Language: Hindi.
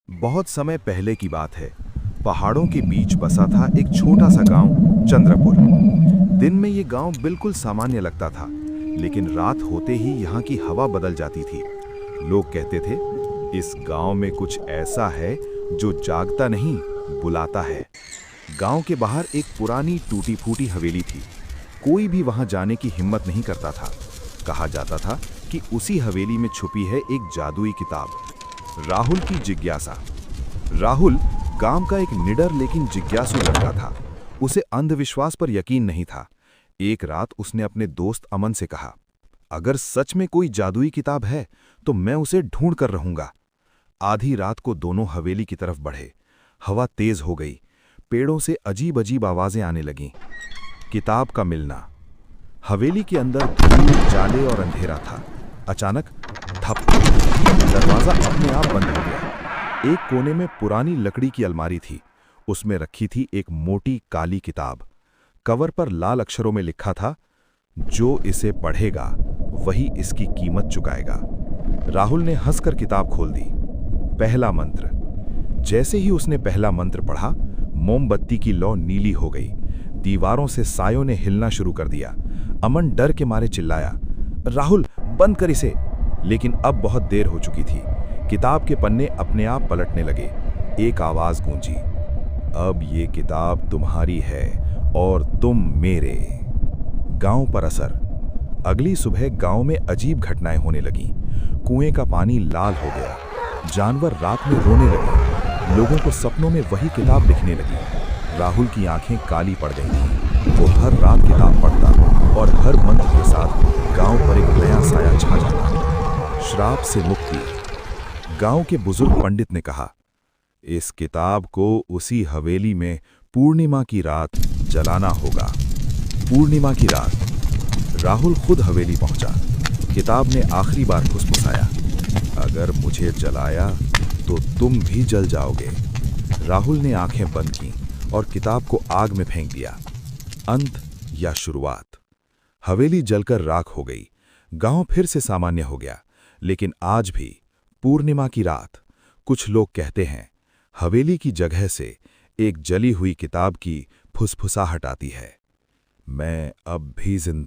बहुत समय पहले की बात है। पहाड़ों के बीच बसा था एक छोटा सा गांव चंद्रपुर। दिन में ये गांव बिल्कुल सामान्य लगता था, लेकिन रात होते ही यहाँ की हवा बदल जाती थी। लोग कहते थे, इस गांव में कुछ ऐसा है जो जागता नहीं, बुलाता है। गांव के बाहर एक पुरानी टूटी फूटी हवेली थी। कोई भी वहां जाने की हिम्मत नहीं करता था। कहा जाता था कि उसी हवेली में छुपी है एक जादुई किताब। राहुल की जिज्ञासा। राहुल गांव का एक निडर लेकिन जिज्ञासु लड़का था। उसे अंधविश्वास पर यकीन नहीं था। एक रात उसने अपने दोस्त अमन से कहा, अगर सच में कोई जादुई किताब है तो मैं उसे ढूंढ कर रहूंगा। आधी रात को दोनों हवेली की तरफ बढ़े। हवा तेज हो गई। पेड़ों से अजीब अजीब आवाजें आने लगीं। किताब का मिलना। हवेली के अंदर धूल, जाले और अंधेरा था। अचानक ठप, दरवाजा अपने आप बंद हो गया। एक कोने में पुरानी लकड़ी की अलमारी थी। उसमें रखी थी एक मोटी काली किताब। कवर पर लाल अक्षरों में लिखा था, जो इसे पढ़ेगा वही इसकी कीमत चुकाएगा। राहुल ने हंसकर किताब खोल दी। पहला मंत्र। जैसे ही उसने पहला मंत्र पढ़ा, मोमबत्ती की लौ नीली हो गई। दीवारों से सायों ने हिलना शुरू कर दिया। अमन डर के मारे चिल्लाया, राहुल बंद कर इसे। लेकिन अब बहुत देर हो चुकी थी। किताब के पन्ने अपने आप पलटने लगे। एक आवाज गूंजी, अब ये किताब तुम्हारी है और तुम मेरे। गांव पर असर। अगली सुबह गांव में अजीब घटनाएं होने लगीं। कुएं का पानी लाल हो गया। जानवर रात में रोने लगे। लोगों को सपनों में वही किताब दिखने लगी। राहुल की आंखें काली पड़ गई थीं। वो हर रात किताब पढ़ता और हर मंत्र के साथ गांव पर एक नया साया छा जाता। श्राप से मुक्ति। गांव के बुजुर्ग पंडित ने कहा, इस किताब को उसी हवेली में पूर्णिमा की रात जलाना होगा। पूर्णिमा की रात। राहुल खुद हवेली पहुंचा। किताब ने आखिरी बार फुसफुसाया, अगर मुझे जलाया तो तुम भी जल जाओगे। राहुल ने आंखें बंद की और किताब को आग में फेंक दिया। अंत या शुरुआत। हवेली जलकर राख हो गई। गांव फिर से सामान्य हो गया। लेकिन आज भी पूर्णिमा की रात, कुछ लोग कहते हैं, हवेली की जगह से एक जली हुई किताब की फुसफुसाहट आती है। मैं अब भी जिंदा